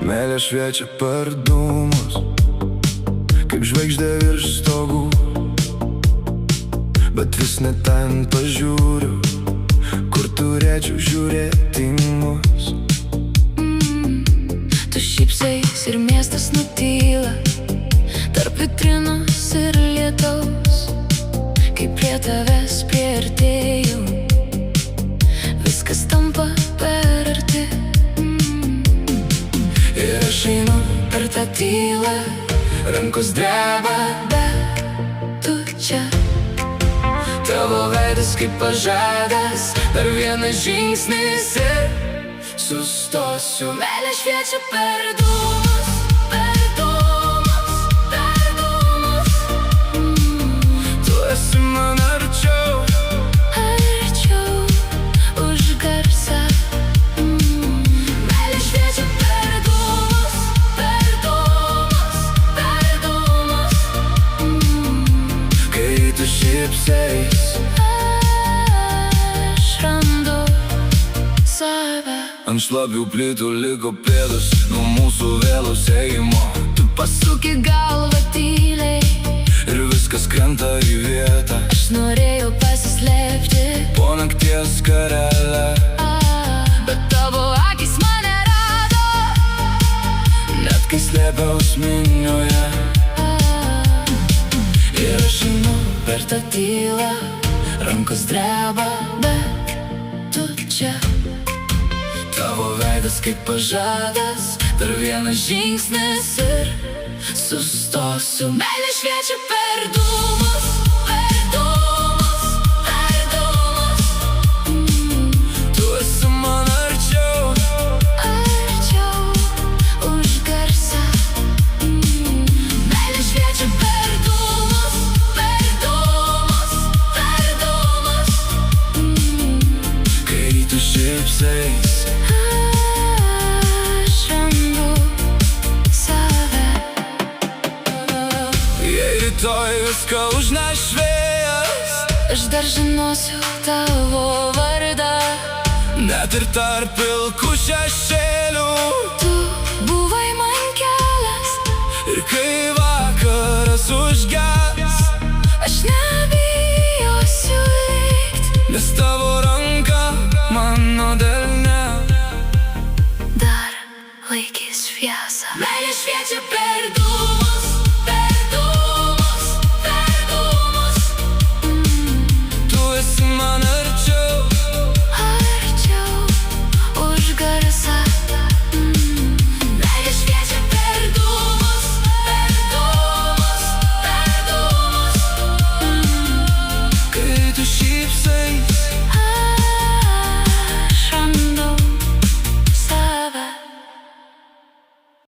Meilė šviečia per dūmus, kaip žvaigždė virš stogų, bet vis ne ten pažiūriu, kur turėčiau žiūrėti į mus. Tu šypsais ir miestas nutyla, tarp vitrinos ir lietaus. Kai prie tavęs priartėjau, viskas tampa per arti. Ir aš einu per tą tylą, rankos dreba, Bet tu čia, tavo veidas kaip pažadas, dar vienas žingsnis ir sustosiu. meilė šviečia per dūmus, per dūmus, per dūmus. Tu esi man arčiau, Arčiau už garsą. Meilė šviečia per dūmus, per dūmus, per dūmus. kai tu šypsais. Aš randu save. Ant šlapių plytų liko pėdos nuo mūsų vėlaus ėjimo. Tu Pasuki galvą tyliai, ir viskas krenta į vietą. aš norėjau pasislėpti, Po nakties karelę, bet tavo akis mane rado. net kai slėpiaus minioje. Ir aš einu Per tą tylą rankos dreba, Bet tu čia, tavo veidas kaip pažadas, dar vienas žingsnis ir sustosiu. meilė šviečia per dūmus, per dūmus, per dūmus. Tu esi man arčiau, Arčiau už garsą. Meilė šviečia per dūmus, per dūmus, per dūmus. kai tu šypsais. Aš randu save. Jei rytoj viską užneš vėjas, Aš dar žinosiu tavo vardą. net ir tarp pilkų šešėlių. Tu buvai man kelias, Ir kai vakaras užges, aš nebijosiu likt. nes tavo ranka mano delne. Dar laikys šviesą. Meilė šviečia per dūmus, per dūmus, per dūmus. Tu esi man arčiau, Arčiau už garsą. Meilė šviečia per dūmus, per dūmus, per dūmus. kai tu šypsais.